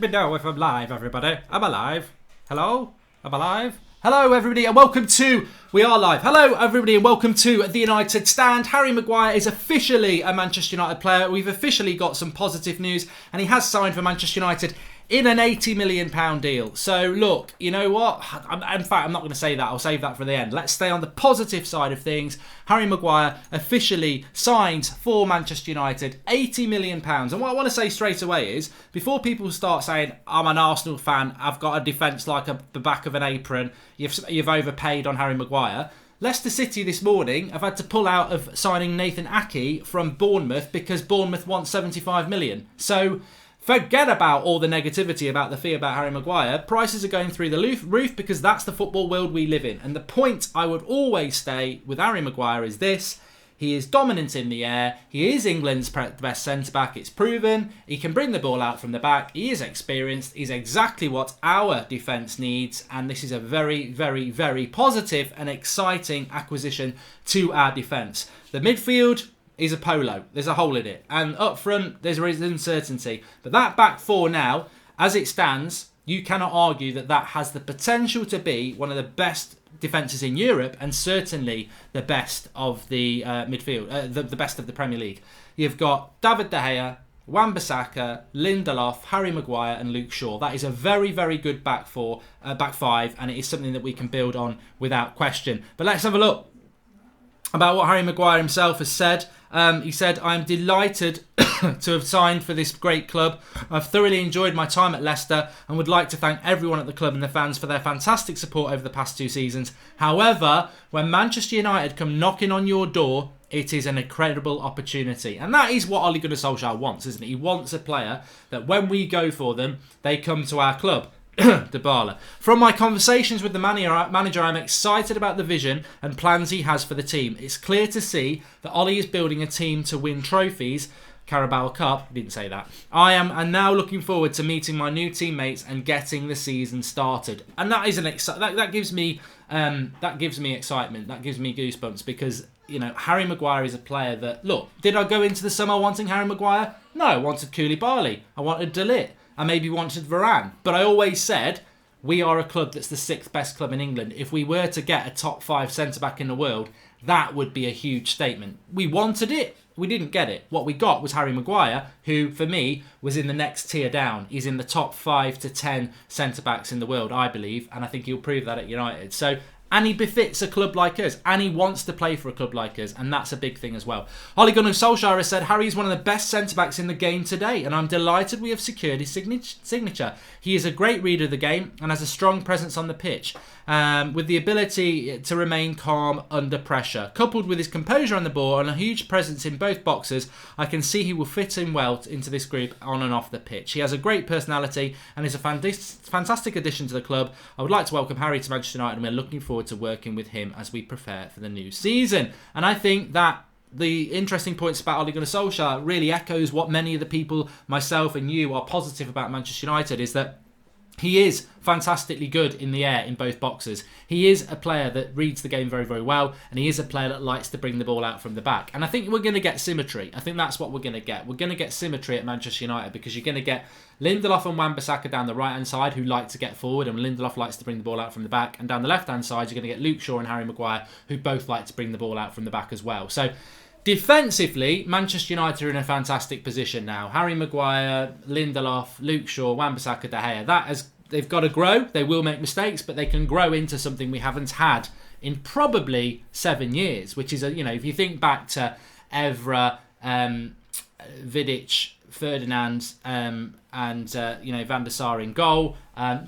Let me know if I'm live, everybody. I'm alive. Hello? I'm alive. Hello, everybody, and welcome to... We are live. Hello, everybody, and welcome to The United Stand. Harry Maguire is officially a Manchester United player. We've officially got some positive news, and he has signed for Manchester United in an £80 million deal. So, look, you know what? In fact, I'm not going to say that. I'll save that for the end. Let's stay on the positive side of things. Harry Maguire officially signs for Manchester United, £80 million. And what I want to say straight away is, before people start saying, I'm an Arsenal fan, I've got a defence like the back of an apron, you've overpaid on Harry Maguire. Leicester City this morning have had to pull out of signing Nathan Ake from Bournemouth because Bournemouth wants £75 million. So... forget about all the negativity about the fee about Harry Maguire. Prices are going through the roof because that's the football world we live in. And the point I would always stay with Harry Maguire is this. He is dominant in the air. He is England's best centre-back. It's proven. He can bring the ball out from the back. He is experienced. He's exactly what our defence needs. And this is a very, very, very positive and exciting acquisition to our defence. The midfield... is a polo. There's a hole in it. And up front, there's uncertainty. But that back four now, as it stands, you cannot argue that that has the potential to be one of the best defences in Europe and certainly the best of the midfield, the best of the Premier League. You've got David De Gea, Wan-Bissaka, Lindelof, Harry Maguire and Luke Shaw. That is a very, very good back five, and it is something that we can build on without question. But let's have a look about what Harry Maguire himself has said. He said, I'm delighted to have signed for this great club. I've thoroughly enjoyed my time at Leicester and would like to thank everyone at the club and the fans for their fantastic support over the past 2 seasons. However, when Manchester United come knocking on your door, it is an incredible opportunity. And that is what Ole Gunnar Solskjaer wants, isn't it? He wants a player that when we go for them, they come to our club. Dybala. From my conversations with the manager, I'm excited about the vision and plans he has for the team. It's clear to see that Ollie is building a team to win trophies. Carabao Cup, didn't say that. I am and now looking forward to meeting my new teammates and getting the season started. And that is that gives me excitement. That gives me goosebumps because you know Harry Maguire is a player that look. Did I go into the summer wanting Harry Maguire? No, I wanted Koulibaly. I wanted De Ligt. I maybe wanted Varane. But I always said, we are a club that's the 6th best club in England. If we were to get a top 5 centre-back in the world, that would be a huge statement. We wanted it. We didn't get it. What we got was Harry Maguire, who, for me, was in the next tier down. He's in the top 5 to 10 centre-backs in the world, I believe. And I think he'll prove that at United. So... and he befits a club like us. And he wants to play for a club like us. And that's a big thing as well. Ole Gunnar Solskjaer has said, Harry's one of the best centre-backs in the game today. And I'm delighted we have secured his signature. He is a great reader of the game and has a strong presence on the pitch. With the ability to remain calm under pressure. Coupled with his composure on the ball and a huge presence in both boxes, I can see he will fit in well into this group on and off the pitch. He has a great personality and is a fantastic addition to the club. I would like to welcome Harry to Manchester United and we're looking forward to working with him as we prepare for the new season. And I think that the interesting points about Ole Gunnar Solskjaer really echoes what many of the people, myself and you, are positive about Manchester United, is that he is fantastically good in the air in both boxes. He is a player that reads the game very, very well, and he is a player that likes to bring the ball out from the back. And I think we're going to get symmetry. I think that's what we're going to get. We're going to get symmetry at Manchester United because you're going to get Lindelof and Wan-Bissaka down the right-hand side who like to get forward, and Lindelof likes to bring the ball out from the back. And down the left-hand side, you're going to get Luke Shaw and Harry Maguire who both like to bring the ball out from the back as well. So defensively, Manchester United are in a fantastic position now. Harry Maguire, Lindelof, Luke Shaw, Wan-Bissaka, De Gea. They've got to grow. They will make mistakes, but they can grow into something we haven't had in probably 7 years, which is, if you think back to Evra, Vidic, Ferdinand, and Van der Sar in goal.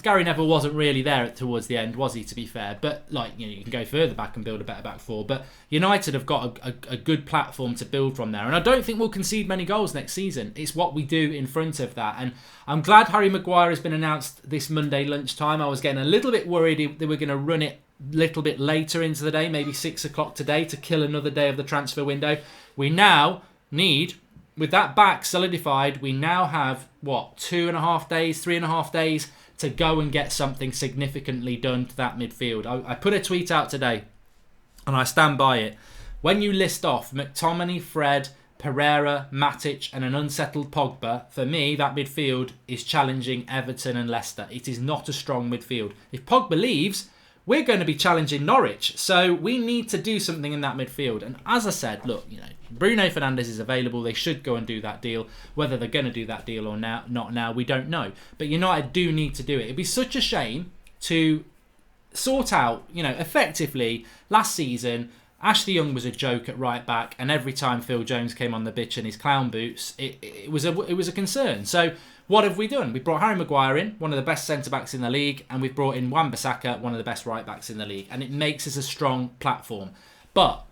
Gary Neville wasn't really there towards the end, was he, to be fair? But you can go further back and build a better back four. But United have got a good platform to build from there. And I don't think we'll concede many goals next season. It's what we do in front of that. And I'm glad Harry Maguire has been announced this Monday lunchtime. I was getting a little bit worried they were going to run it a little bit later into the day, maybe 6 o'clock today, to kill another day of the transfer window. We now need... with that back solidified, we now have, 2.5 days, 3.5 days to go and get something significantly done to that midfield. I put a tweet out today, and I stand by it. When you list off McTominay, Fred, Pereira, Matic and an unsettled Pogba, for me, that midfield is challenging Everton and Leicester. It is not a strong midfield. If Pogba leaves, we're going to be challenging Norwich. So we need to do something in that midfield. And as I said, look, Bruno Fernandes is available. They should go and do that deal. Whether they're going to do that deal or not now, we don't know. But United do need to do it. It'd be such a shame to sort out, effectively, last season, Ashley Young was a joke at right back, and every time Phil Jones came on the pitch in his clown boots, it was a concern. So what have we done? We brought Harry Maguire in, one of the best centre-backs in the league, and we've brought in Wan-Bissaka, one of the best right-backs in the league, and it makes us a strong platform. But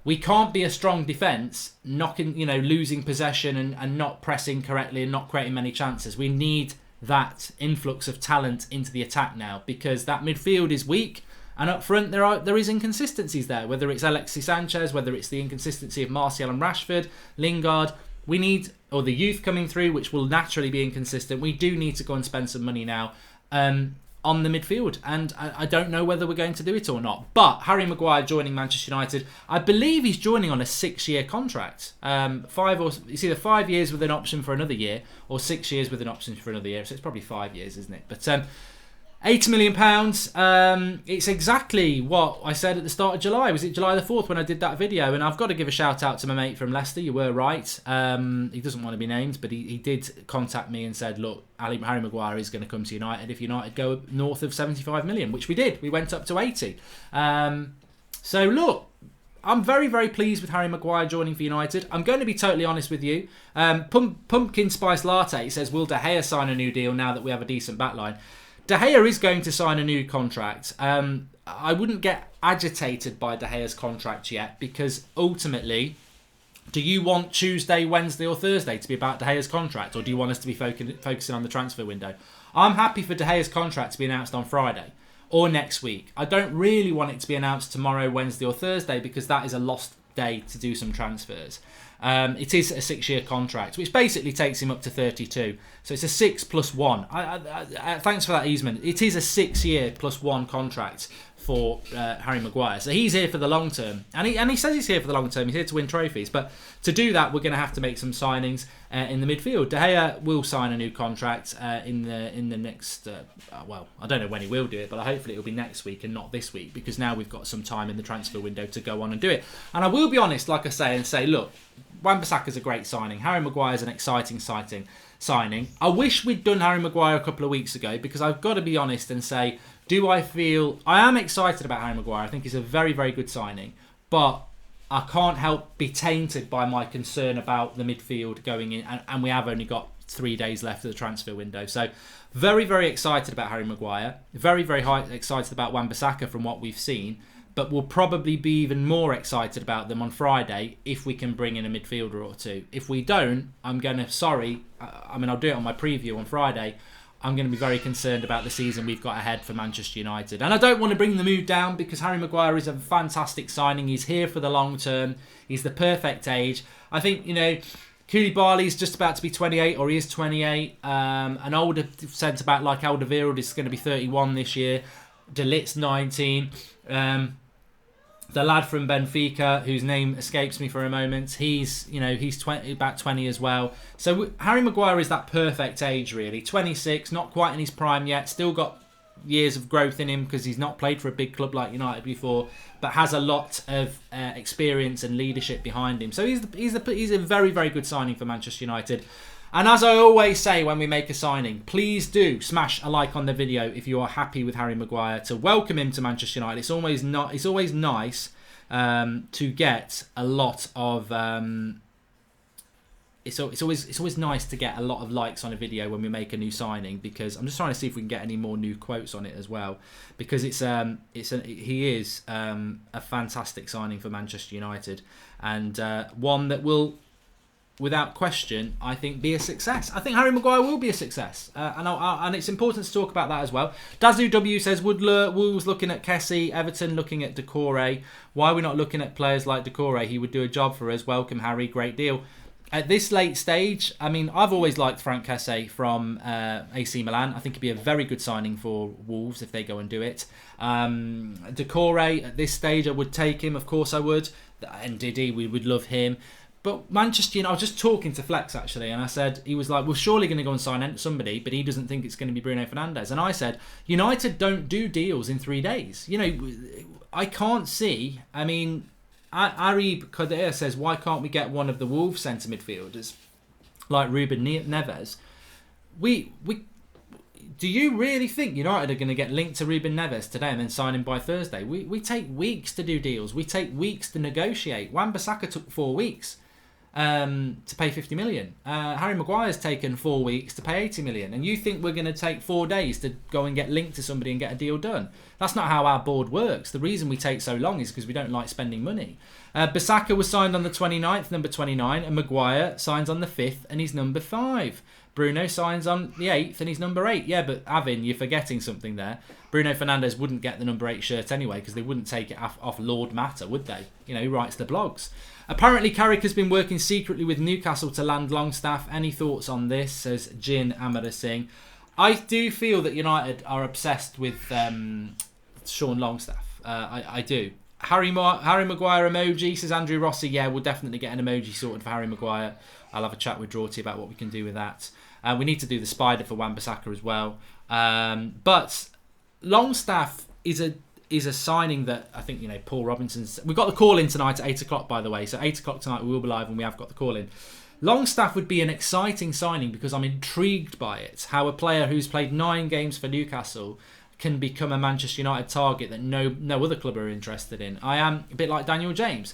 we can't be a strong defence, losing possession and not pressing correctly and not creating many chances. We need that influx of talent into the attack now, because that midfield is weak. And up front, there is inconsistencies there, whether it's Alexis Sanchez, whether it's the inconsistency of Martial and Rashford, Lingard. We need, or the youth coming through, which will naturally be inconsistent. We do need to go and spend some money now on the midfield. And I don't know whether we're going to do it or not. But Harry Maguire joining Manchester United, I believe he's joining on a 6-year contract. It's either 5 years with an option for another year, or 6 years with an option for another year. So it's probably 5 years, isn't it? But £80 million. It's exactly what I said at the start of July. Was it July the 4th when I did that video? And I've got to give a shout out to my mate from Leicester. You were right. He doesn't want to be named, but he did contact me and said, look, Harry Maguire is going to come to United if United go north of 75 million, which we did. We went up to 80. So look, I'm very, very pleased with Harry Maguire joining for United. I'm going to be totally honest with you. Pumpkin Spice Latte says, will De Gea sign a new deal now that we have a decent backline? De Gea is going to sign a new contract. I wouldn't get agitated by De Gea's contract yet, because ultimately, do you want Tuesday, Wednesday or Thursday to be about De Gea's contract, or do you want us to be focusing on the transfer window? I'm happy for De Gea's contract to be announced on Friday or next week. I don't really want it to be announced tomorrow, Wednesday or Thursday, because that is a lost day to do some transfers. It is a 6-year contract, which basically takes him up to 32. So it's a 6 plus 1. Thanks for that easement. It is a 6-year plus 1 contract for Harry Maguire. So he's here for the long term. And he says he's here for the long term. He's here to win trophies. But to do that, we're going to have to make some signings in the midfield. De Gea will sign a new contract in the next... I don't know when he will do it, but hopefully it'll be next week and not this week, because now we've got some time in the transfer window to go on and do it. And I will be honest, like I say, and say, look, Wan-Bissaka's a great signing. Harry Maguire's an exciting signing. I wish we'd done Harry Maguire a couple of weeks ago, because I've got to be honest and say, I am excited about Harry Maguire. I think he's a very, very good signing. But I can't help be tainted by my concern about the midfield going in. And we have only got 3 days left of the transfer window. So very, very excited about Harry Maguire. Very, very excited about Wan-Bissaka from what we've seen. But we'll probably be even more excited about them on Friday if we can bring in a midfielder or two. If we don't, I'll do it on my preview on Friday. I'm going to be very concerned about the season we've got ahead for Manchester United. And I don't want to bring the mood down, because Harry Maguire is a fantastic signing. He's here for the long term. He's the perfect age. I think, Koulibaly's just about to be 28, or he is 28. An older centre-back like Alderweireld is going to be 31 this year. De Ligt's 19. The lad from Benfica, whose name escapes me for a moment, he's 20, about 20 as well. So Harry Maguire is that perfect age, really. 26, not quite in his prime yet, still got years of growth in him, because he's not played for a big club like United before, but has a lot of experience and leadership behind him. So he's a very, very good signing for Manchester United. And as I always say when we make a signing, please do smash a like on the video if you are happy with Harry Maguire, to welcome him to Manchester United. It's always nice to get a lot of... It's always nice to get a lot of likes on a video when we make a new signing, because I'm just trying to see if we can get any more new quotes on it as well, because he is a fantastic signing for Manchester United, and one that will, without question, I think, be a success. I think Harry Maguire will be a success. And it's important to talk about that as well. Dazu W says, Wolves looking at Kessie, Everton looking at Decore. Why are we not looking at players like Decore? He would do a job for us. Welcome, Harry. Great deal. At this late stage, I've always liked Frank Kessie from AC Milan. I think he'd be a very good signing for Wolves if they go and do it. Decore, at this stage, I would take him. Of course I would. And Didi, we would love him. But Manchester United, I was just talking to Flex actually, and I said, he was like, we're surely going to go and sign somebody, but he doesn't think it's going to be Bruno Fernandes. And I said, United don't do deals in 3 days. You know, I can't see. I mean, Ari Kadir says, why can't we get one of the Wolves centre midfielders like Ruben Neves? Do you really think United are going to get linked to Ruben Neves today and then sign him by Thursday? We take weeks to do deals. We take weeks to negotiate. Wan-Bissaka took 4 weeks to pay 50 million. Harry Maguire's taken 4 weeks to pay 80 million. And you think we're going to take 4 days to go and get linked to somebody and get a deal done? That's not how our board works. The reason we take so long is because we don't like spending money. Bissaka was signed on the 29th, number 29, and Maguire signs on the 5th, and he's number 5. Bruno signs on the 8th and he's number 8. Yeah, but Avin, you're forgetting something there. Bruno Fernandes wouldn't get the number 8 shirt anyway because they wouldn't take it off Lord Matter, would they? You know, he writes the blogs. Apparently, Carrick has been working secretly with Newcastle to land Longstaff. Any thoughts on this, says Jin Amada Singh. I do feel that United are obsessed with Sean Longstaff. I do. Harry Maguire emoji, says Andrew Rossi. Yeah, we'll definitely get an emoji sorted for Harry Maguire. I'll have a chat with Drawty about what we can do with that. We need to do the spider for Wan-Bissaka as well. But Longstaff is a signing that I think, you know, Paul Robinson's... We've got the call in tonight at 8 o'clock, by the way. So 8 o'clock tonight we will be live and we have got the call in. Longstaff would be an exciting signing because I'm intrigued by it. How a player who's played 9 games for Newcastle can become a Manchester United target that no other club are interested in. I am a bit like Daniel James.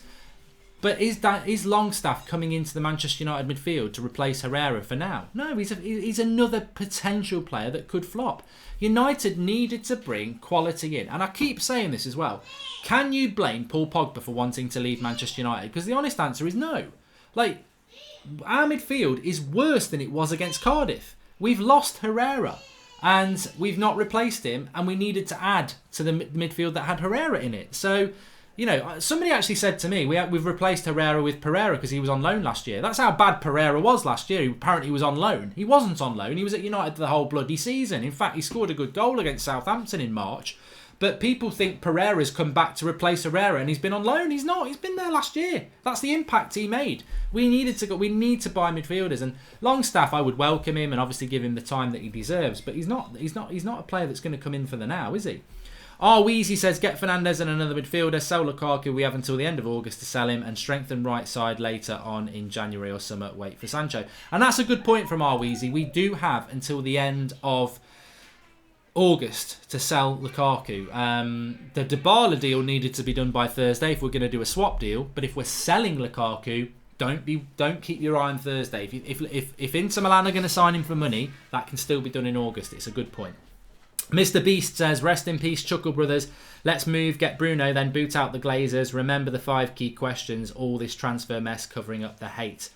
But is Longstaff coming into the Manchester United midfield to replace Herrera for now? No, he's another potential player that could flop. United needed to bring quality in. And I keep saying this as well. Can you blame Paul Pogba for wanting to leave Manchester United? Because the honest answer is no. Like, our midfield is worse than it was against Cardiff. We've lost Herrera. And we've not replaced him. And we needed to add to the midfield that had Herrera in it. So... You know, somebody actually said to me, we've replaced Herrera with Pereira because he was on loan last year. That's how bad Pereira was last year. Apparently he was on loan. He wasn't on loan. He was at United the whole bloody season. In fact, he scored a good goal against Southampton in March. But people think Pereira's come back to replace Herrera and he's been on loan. He's not. He's been there last year. That's the impact he made. We need to buy midfielders. And Longstaff, I would welcome him and obviously give him the time that he deserves. But he's not a player that's going to come in for the now, is he? Weezy says, get Fernandes and another midfielder, sell Lukaku, we have until the end of August to sell him, and strengthen right side later on in January or summer, wait for Sancho. And that's a good point from Weezy. We do have until the end of August to sell Lukaku. The Dybala deal needed to be done by Thursday if we're going to do a swap deal, but if we're selling Lukaku, don't keep your eye on Thursday. If Inter Milan are going to sign him for money, that can still be done in August. It's a good point. Mr. Beast says, rest in peace, Chuckle Brothers. Let's move, get Bruno, then boot out the Glazers. Remember the 5 key questions. All this transfer mess covering up the hate.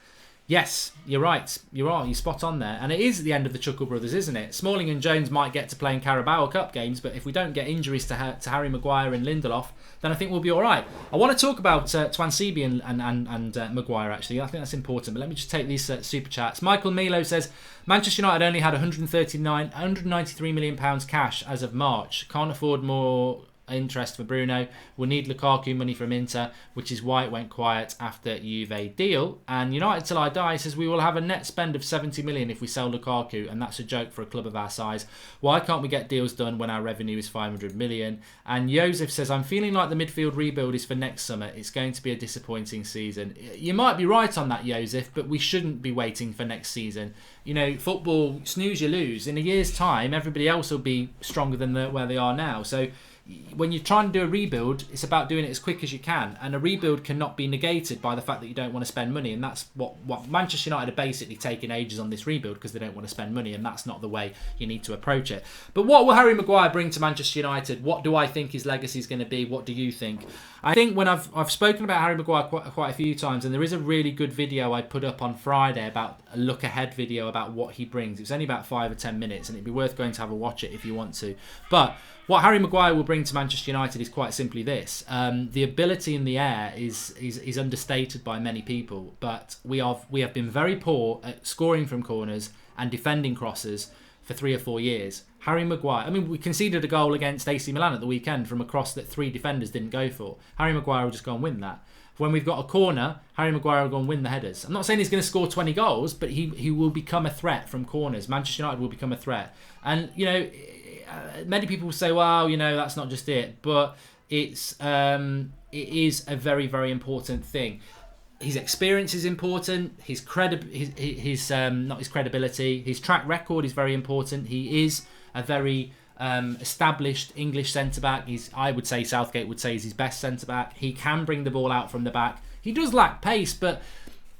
Yes, you're right. You're spot on there. And it is the end of the Chuckle Brothers, isn't it? Smalling and Jones might get to play in Carabao Cup games, but if we don't get injuries to Harry Maguire and Lindelof, then I think we'll be all right. I want to talk about Twansibi and Maguire, actually. I think that's important. But let me just take these super chats. Michael Milo says, Manchester United only had £193 million cash as of March. Can't afford more interest for Bruno. We'll need Lukaku money from Inter, which is why it went quiet after Juve deal. And United Till I Die says we will have a net spend of 70 million if we sell Lukaku, and that's a joke for a club of our size. Why can't we get deals done when our revenue is 500 million? And Joseph says, I'm feeling like the midfield rebuild is for next summer. It's going to be a disappointing season. You might be right on that, Joseph, but we shouldn't be waiting for next season. You know, football, snooze you lose. In a year's time, everybody else will be stronger than where they are now. So when you're trying to do a rebuild, it's about doing it as quick as you can, and a rebuild cannot be negated by the fact that you don't want to spend money, and that's what Manchester United are basically taking ages on this rebuild because they don't want to spend money, and that's not the way you need to approach it. But what will Harry Maguire bring to Manchester United? What do I think his legacy is going to be? What do you think? I think when I've spoken about Harry Maguire quite a few times, and there is a really good video I put up on Friday about a look ahead video about what he brings. It's only about 5 or 10 minutes, and it'd be worth going to have a watch it if you want to. But what Harry Maguire will bring to Manchester United is quite simply this. The ability in the air is understated by many people, but we have been very poor at scoring from corners and defending crosses for 3 or 4 years. Harry Maguire, I mean, we conceded a goal against AC Milan at the weekend from a cross that 3 defenders didn't go for. Harry Maguire will just go and win that. when we've got a corner, Harry Maguire will go and win the headers. I'm not saying he's going to score 20 goals, but he will become a threat from corners. Manchester United will become a threat. And, you know, many people will say, well, you know, that's not just it. But it is a very, very important thing. His experience is important. His not his credibility. His track record is very important. He is a very established English centre-back. I would say Southgate would say he's his best centre-back. He can bring the ball out from the back. He does lack pace, but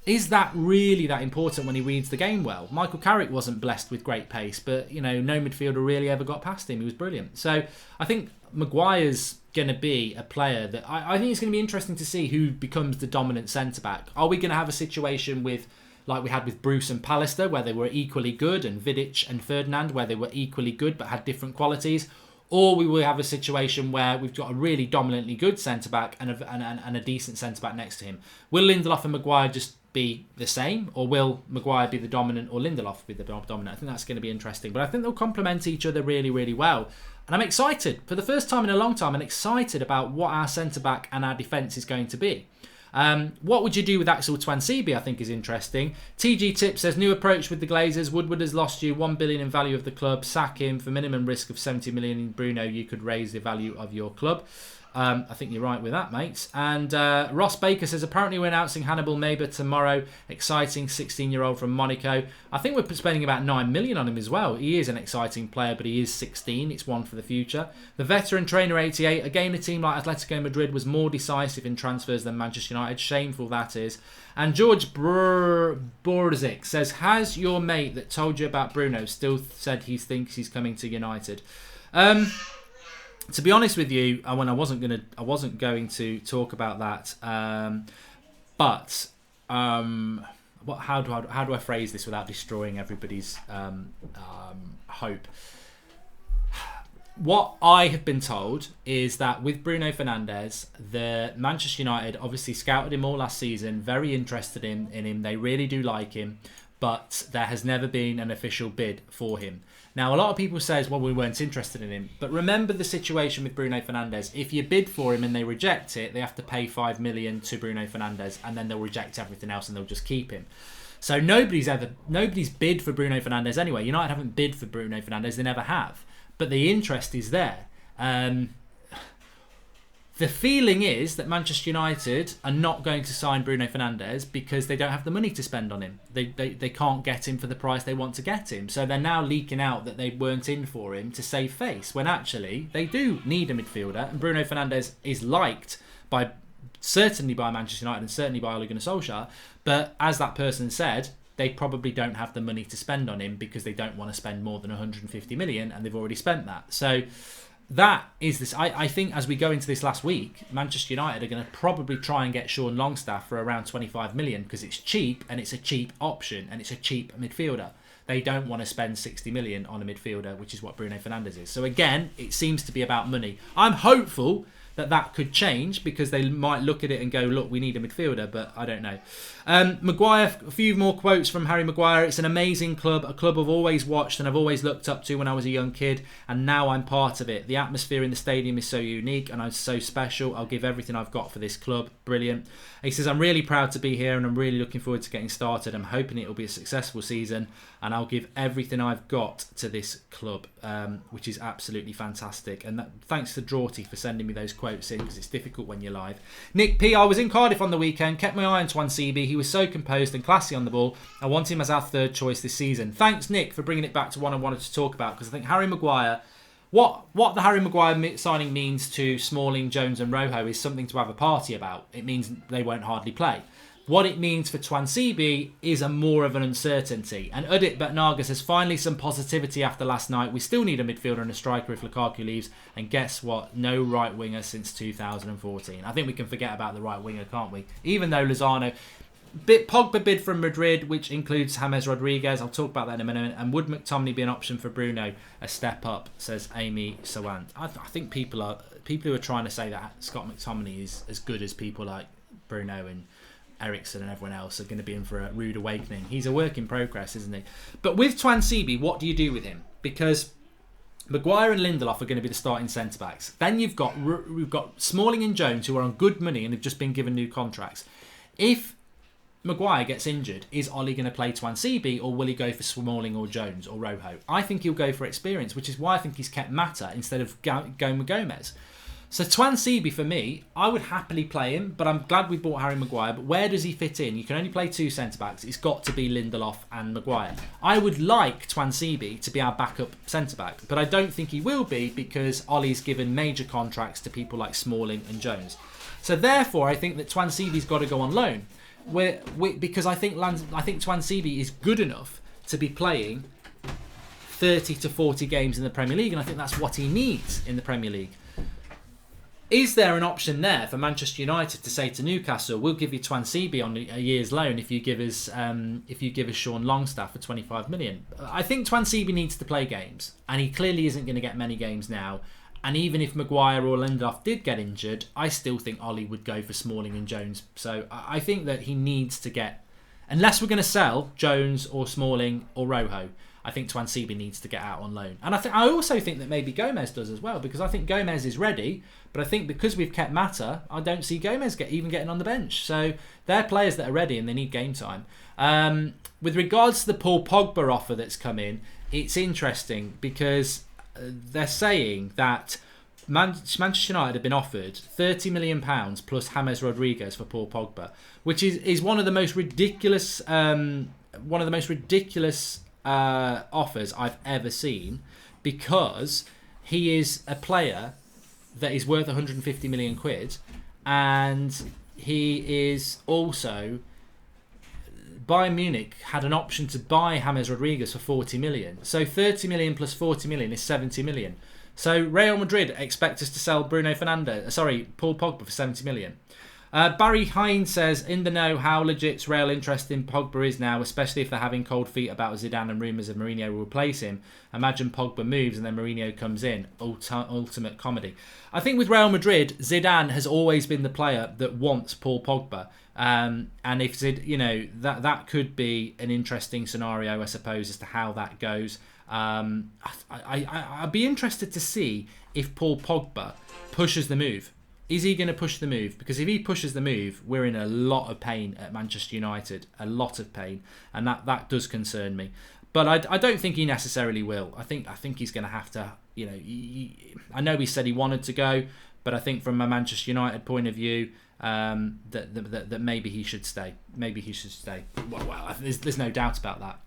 is that really that important when he reads the game well? Michael Carrick wasn't blessed with great pace, but you know, no midfielder really ever got past him. He was brilliant. So I think Maguire's going to be a player that I think it's going to be interesting to see who becomes the dominant centre-back. Are we going to have a situation with, like we had with Bruce and Pallister, where they were equally good, and Vidic and Ferdinand, where they were equally good but had different qualities? Or we will have a situation where we've got a really dominantly good centre-back and a decent centre-back next to him. Will Lindelof and Maguire just be the same, or will Maguire be the dominant or Lindelof be the dominant? I think that's going to be interesting, but I think they'll complement each other really, really well. And I'm excited, for the first time in a long time, I'm excited about what our centre-back and our defence is going to be. What would you do with Axel Tuanzebe, I think is interesting. TG Tip says, new approach with the Glazers. Woodward has lost you 1 billion in value of the club. Sack him for minimum risk of 70 million in Bruno. You could raise the value of your club. I think you're right with that, mates. And Ross Baker says, apparently we're announcing Hannibal Maber tomorrow. Exciting 16-year-old from Monaco. I think we're spending about 9 million on him as well. He is an exciting player, but he is 16. It's one for the future. The veteran trainer 88. Again, a team like Atletico Madrid was more decisive in transfers than Manchester United. Shameful that is. And George Borzik says, has your mate that told you about Bruno still said he thinks he's coming to United? To be honest with you, I wasn't going to talk about that. How do I phrase this without destroying everybody's hope? What I have been told is that with Bruno Fernandes, the Manchester United obviously scouted him all last season, very interested in him. They really do like him, but there has never been an official bid for him. Now, a lot of people say, well, we weren't interested in him. But remember the situation with Bruno Fernandes. If you bid for him and they reject it, they have to pay 5 million to Bruno Fernandes, and then they'll reject everything else and they'll just keep him. So nobody's bid for Bruno Fernandes anyway. United haven't bid for Bruno Fernandes. They never have. But the interest is there. The feeling is that Manchester United are not going to sign Bruno Fernandes because they don't have the money to spend on him. They can't get him for the price they want to get him. So they're now leaking out that they weren't in for him to save face, when actually they do need a midfielder. And Bruno Fernandes is liked certainly by Manchester United and certainly by Ole Gunnar Solskjaer. But as that person said, they probably don't have the money to spend on him because they don't want to spend more than 150 million, and they've already spent that. So that is this. I think as we go into this last week, Manchester United are going to probably try and get Sean Longstaff for around 25 million because it's cheap and it's a cheap option and it's a cheap midfielder. They don't want to spend 60 million on a midfielder, which is what Bruno Fernandes is. So again, it seems to be about money. I'm hopeful that could change because they might look at it and go, look, we need a midfielder, but I don't know. Maguire, a few more quotes from Harry Maguire. It's an amazing club, a club I've always watched and I've always looked up to when I was a young kid, and now I'm part of it. The atmosphere in the stadium is so unique and I'm so special. I'll give everything I've got for this club. Brilliant. He says, I'm really proud to be here and I'm really looking forward to getting started. I'm hoping it will be a successful season and I'll give everything I've got to this club, which is absolutely fantastic. And thanks to Drawty for sending me those quotes in because it's difficult when you're live. Nick P, I was in Cardiff on the weekend, kept my eye on Tuanzebe. He was so composed and classy on the ball. I want him as our third choice this season. Thanks, Nick, for bringing it back to one I wanted to talk about, because I think Harry Maguire, what the Harry Maguire signing means to Smalling, Jones and Rojo is something to have a party about. It means they won't hardly play. What it means for Tuanzebe is a more of an uncertainty. And Udit Batnaga says, finally some positivity after last night. We still need a midfielder and a striker if Lukaku leaves. And guess what? No right winger since 2014. I think we can forget about the right winger, can't we? Even though Lozano... Pogba bid from Madrid, which includes James Rodriguez. I'll talk about that in a minute. And would McTominay be an option for Bruno? A step up, says Amy Sawant. I think people who are trying to say that Scott McTominay is as good as people like Bruno and Ericsson and everyone else are going to be in for a rude awakening. He's a work in progress, isn't he? But with Tuanzebe, what do you do with him? Because Maguire and Lindelof are going to be the starting centre-backs. Then we've got Smalling and Jones, who are on good money and have just been given new contracts. If Maguire gets injured, is Ollie going to play Twansibi, or will he go for Smalling or Jones or Rojo? I think he'll go for experience, which is why I think he's kept Mata instead of going with Gomez. So Twansibi, for me, I would happily play him, but I'm glad we bought Harry Maguire. But where does he fit in? You can only play two centre-backs. It's got to be Lindelof and Maguire. I would like Twansibi to be our backup centre-back, but I don't think he will be because Ollie's given major contracts to people like Smalling and Jones. So therefore, I think that Twansibi's got to go on loan, because I think Twansibi is good enough to be playing 30 to 40 games in the Premier League, and I think that's what he needs in the Premier League. Is there an option there for Manchester United to say to Newcastle, we'll give you Twansibi on a year's loan if you give us Sean Longstaff for 25 million? I think Twansibi needs to play games, and he clearly isn't going to get many games now. And even if Maguire or Lindelof did get injured, I still think Ollie would go for Smalling and Jones. So I think that he needs to get, unless we're going to sell Jones or Smalling or Rojo, I think Twansibi needs to get out on loan. And I also think that maybe Gomez does as well, because I think Gomez is ready, but I think because we've kept Mata, I don't see Gomez even getting on the bench. So they're players that are ready and they need game time. With regards to the Paul Pogba offer that's come in, it's interesting because they're saying that Manchester United have been offered £30 million plus James Rodriguez for Paul Pogba, which is one of the most ridiculous offers I've ever seen, because he is a player that is worth 150 million quid, and he is also, Bayern Munich had an option to buy James Rodriguez for 40 million. So 30 million plus 40 million is 70 million. So Real Madrid expect us to sell Paul Pogba for 70 million. Barry Hines says, in the know how legit Real interest in Pogba is now, especially if they're having cold feet about Zidane and rumours of Mourinho will replace him. Imagine Pogba moves and then Mourinho comes in. Ultimate comedy. I think with Real Madrid, Zidane has always been the player that wants Paul Pogba. And if that could be an interesting scenario, I suppose, as to how that goes. I'd be interested to see if Paul Pogba pushes the move. Is he going to push the move? Because if he pushes the move, we're in a lot of pain at Manchester United. A lot of pain. And that does concern me. But I don't think he necessarily will. I think he's going to have to, I know he said he wanted to go, but I think from a Manchester United point of view, that maybe he should stay. Maybe he should stay. Well, there's no doubt about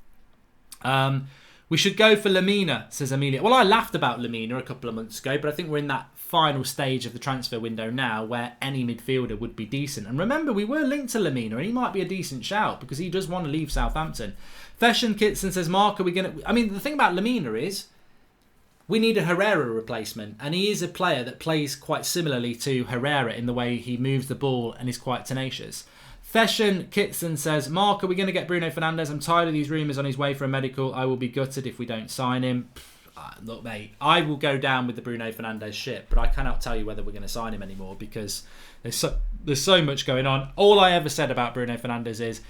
that. We should go for Lamina, says Amelia. Well, I laughed about Lamina a couple of months ago, but I think we're in that final stage of the transfer window now where any midfielder would be decent. And remember, we were linked to Lamina, and he might be a decent shout because he does want to leave Southampton. Feshen Kitson says, Mark, are we going to... I mean, the thing about Lamina is we need a Herrera replacement, and he is a player that plays quite similarly to Herrera in the way he moves the ball and is quite tenacious. Feshen Kitson says, Mark, are we going to get Bruno Fernandes? I'm tired of these rumours on his way for a medical. I will be gutted if we don't sign him. Look, mate, I will go down with the Bruno Fernandes ship, but I cannot tell you whether we're going to sign him anymore because there's so much going on. All I ever said about Bruno Fernandes is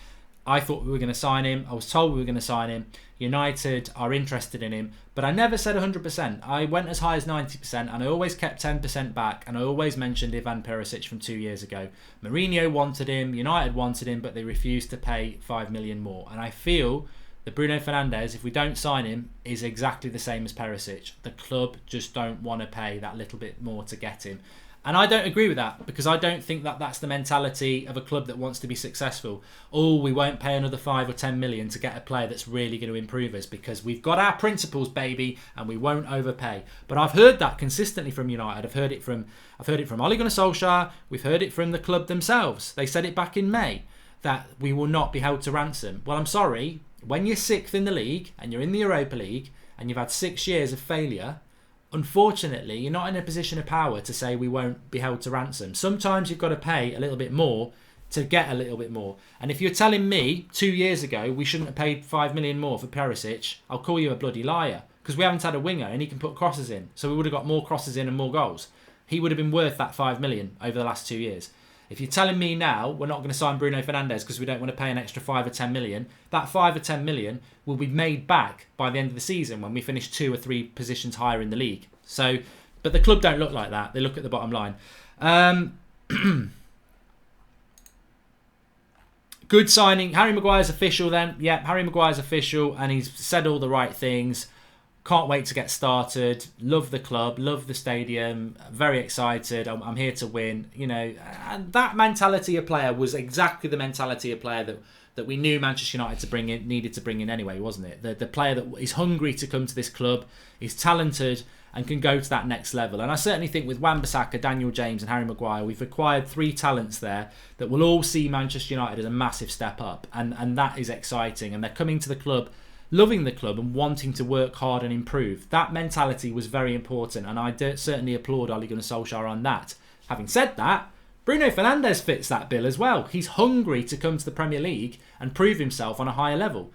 I thought we were going to sign him. I was told we were going to sign him. United are interested in him, but I never said 100%. I went as high as 90%, and I always kept 10% back, and I always mentioned Ivan Perisic from 2 years ago. Mourinho wanted him, United wanted him, but they refused to pay 5 million more. And I feel that Bruno Fernandes, if we don't sign him, is exactly the same as Perisic. The club just don't want to pay that little bit more to get him. And I don't agree with that, because I don't think that that's the mentality of a club that wants to be successful. Oh, we won't pay another 5 or 10 million to get a player that's really going to improve us because we've got our principles, baby, and we won't overpay. But I've heard that consistently from United. I've heard it from Ole Gunnar Solskjaer. We've heard it from the club themselves. They said it back in May that we will not be held to ransom. Well, I'm sorry. When you're 6th in the league and you're in the Europa League and you've had 6 years of failure, unfortunately, you're not in a position of power to say we won't be held to ransom. Sometimes you've got to pay a little bit more to get a little bit more. And if you're telling me 2 years ago we shouldn't have paid 5 million more for Perisic, I'll call you a bloody liar, because we haven't had a winger and he can put crosses in. So we would have got more crosses in and more goals. He would have been worth that 5 million over the last 2 years. If you're telling me now we're not going to sign Bruno Fernandes because we don't want to pay an extra 5 or 10 million, that 5 or 10 million will be made back by the end of the season when we finish 2 or 3 positions higher in the league. So, but the club don't look like that. They look at the bottom line. Good signing. Harry Maguire's official then. Yeah, Harry Maguire's official and he's said all the right things. Can't wait to get started. Love the club. Love the stadium. Very excited. I'm here to win. You know, and that mentality of player was exactly the mentality of player that we knew Manchester United needed to bring in anyway, wasn't it? The player that is hungry to come to this club, is talented and can go to that next level. And I certainly think with Wan-Bissaka, Daniel James and Harry Maguire, we've acquired 3 talents there that will all see Manchester United as a massive step up. And that is exciting. And they're coming to the club, loving the club and wanting to work hard and improve. That mentality was very important. And I certainly applaud Ole Gunnar Solskjaer on that. Having said that, Bruno Fernandes fits that bill as well. He's hungry to come to the Premier League and prove himself on a higher level.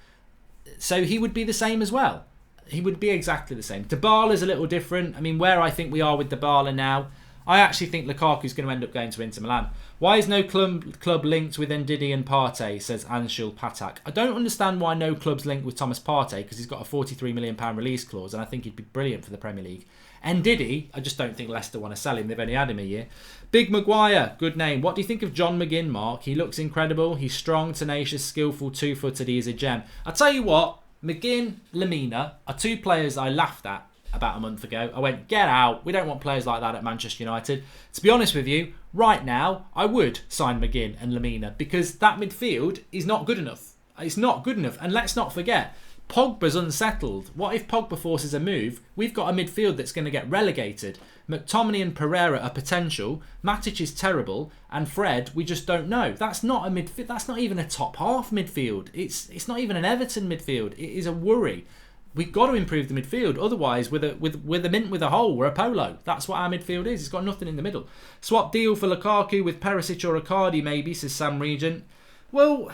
So he would be the same as well. He would be exactly the same. Dybala's a little different. I mean, where I think we are with Dybala now, I actually think Lukaku's going to end up going to Inter Milan. Why is no club linked with Ndidi and Partey, says Anshul Patak. I don't understand why no club's linked with Thomas Partey because he's got a £43 million release clause and I think he'd be brilliant for the Premier League. Ndidi, I just don't think Leicester want to sell him. They've only had him a year. Big Maguire, good name. What do you think of John McGinn, Mark? He looks incredible. He's strong, tenacious, skillful, two-footed. He is a gem. I'll tell you what, McGinn, Lemina are 2 players I laughed at about a month ago. I went, get out. We don't want players like that at Manchester United. To be honest with you, right now, I would sign McGinn and Lemina because that midfield is not good enough. It's not good enough. And let's not forget, Pogba's unsettled. What if Pogba forces a move? We've got a midfield that's going to get relegated. McTominay and Pereira are potential. Matic is terrible, and Fred, we just don't know. That's not a midfield. That's not even a top half midfield. It's not even an Everton midfield. It is a worry. We've got to improve the midfield. Otherwise, with a mint with a hole, we're a polo. That's what our midfield is. It's got nothing in the middle. Swap deal for Lukaku with Perisic or Icardi, maybe, says Sam Regent. Well,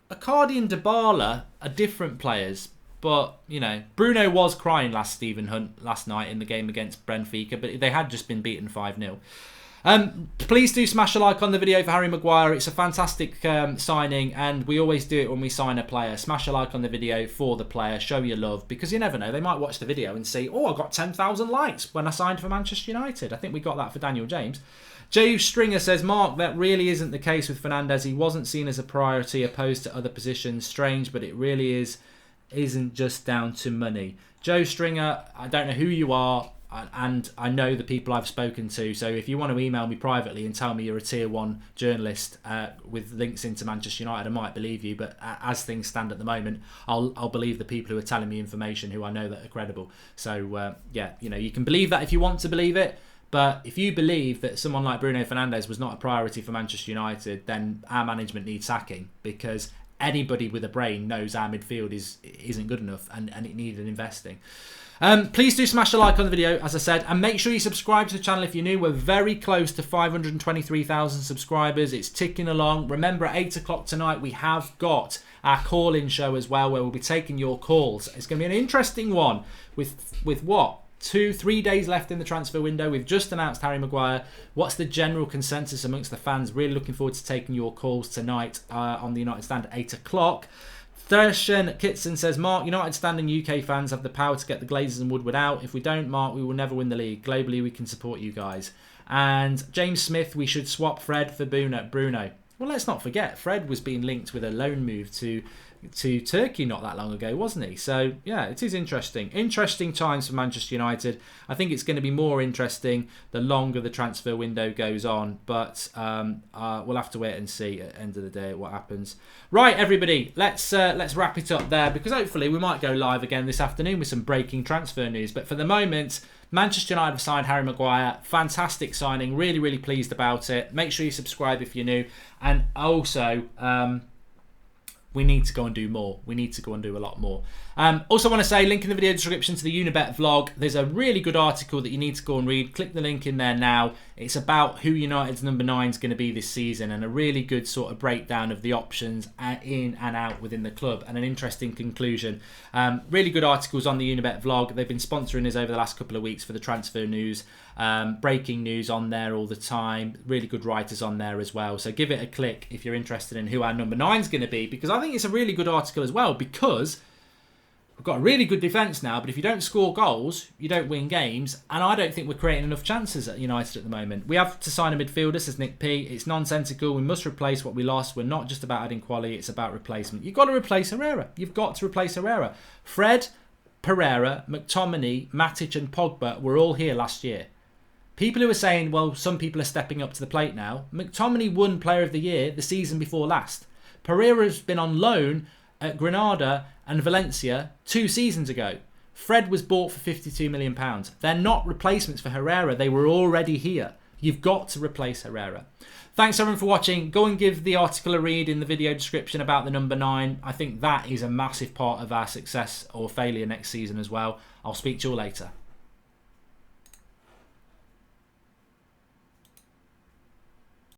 Icardi and Dybala are different players, but you know, Bruno was crying last night in the game against Benfica, but they had just been beaten 5-0. Please do smash a like on the video for Harry Maguire. It's a fantastic signing, and we always do it when we sign a player. Smash a like on the video for the player, show your love, because you never know, they might watch the video and say, oh, I got 10,000 likes when I signed for Manchester United. I think we got that for Daniel James. J. Stringer says, Mark, that really isn't the case with Fernandes. He wasn't seen as a priority opposed to other positions. Strange, but it really isn't just down to money. Joe Stringer, I don't know who you are, and I know the people I've spoken to, so if you want to email me privately and tell me you're a tier 1 journalist with links into Manchester United, I might believe you, but as things stand at the moment, I'll believe the people who are telling me information who I know that are credible. So yeah, you know, you can believe that if you want to believe it. But if you believe that someone like Bruno Fernandes was not a priority for Manchester United, then our management needs sacking, because anybody with a brain knows our midfield isn't good enough and it needed investing. Please do smash a like on the video, as I said, and make sure you subscribe to the channel if you're new. We're very close to 523,000 subscribers. It's ticking along. Remember, at 8 o'clock tonight, we have got our call-in show as well, where we'll be taking your calls. It's going to be an interesting one with what? 2-3 days left in the transfer window. We've just announced Harry Maguire. What's the general consensus amongst the fans? Really looking forward to taking your calls tonight on the United Stand at 8 o'clock. Thurston Kitson says, Mark, United Stand and UK fans have the power to get the Glazers and Woodward out. If we don't, Mark, we will never win the league. Globally, we can support you guys. And James Smith, we should swap Fred for Bruno. Well, let's not forget, Fred was being linked with a loan move to Turkey not that long ago, wasn't he? So yeah, it is interesting. Interesting times for Manchester United. I think it's going to be more interesting the longer the transfer window goes on, but we'll have to wait and see at the end of the day what happens. Right, everybody, let's wrap it up there, because hopefully we might go live again this afternoon with some breaking transfer news. But for the moment, Manchester United have signed Harry Maguire. Fantastic signing. Really, really pleased about it. Make sure you subscribe if you're new. And also, we need to go and do more. We need to go and do a lot more. Also want to say, link in the video description to the Unibet vlog. There's a really good article that you need to go and read. Click the link in there now. It's about who United's number 9 is going to be this season, and a really good sort of breakdown of the options in and out within the club, and an interesting conclusion. Really good articles on the Unibet vlog. They've been sponsoring us over the last couple of weeks for the transfer news. Breaking news on there all the time. Really good writers on there as well. So give it a click if you're interested in who our number 9 is going to be, because I think it's a really good article as well, because we've got a really good defence now, but if you don't score goals, you don't win games, and I don't think we're creating enough chances at United at the moment. We have to sign a midfielder, says Nick P. It's nonsensical. We must replace what we lost. We're not just about adding quality, it's about replacement. You've got to replace Herrera. You've got to replace Herrera. Fred, Pereira, McTominay, Matic and Pogba were all here last year. People who are saying, well, some people are stepping up to the plate now. McTominay won Player of the Year the season before last. Pereira's been on loan at Granada and Valencia 2 seasons ago. Fred was bought for £52 million. They're not replacements for Herrera. They were already here. You've got to replace Herrera. Thanks everyone for watching. Go and give the article a read in the video description about the number 9. I think that is a massive part of our success or failure next season as well. I'll speak to you all later.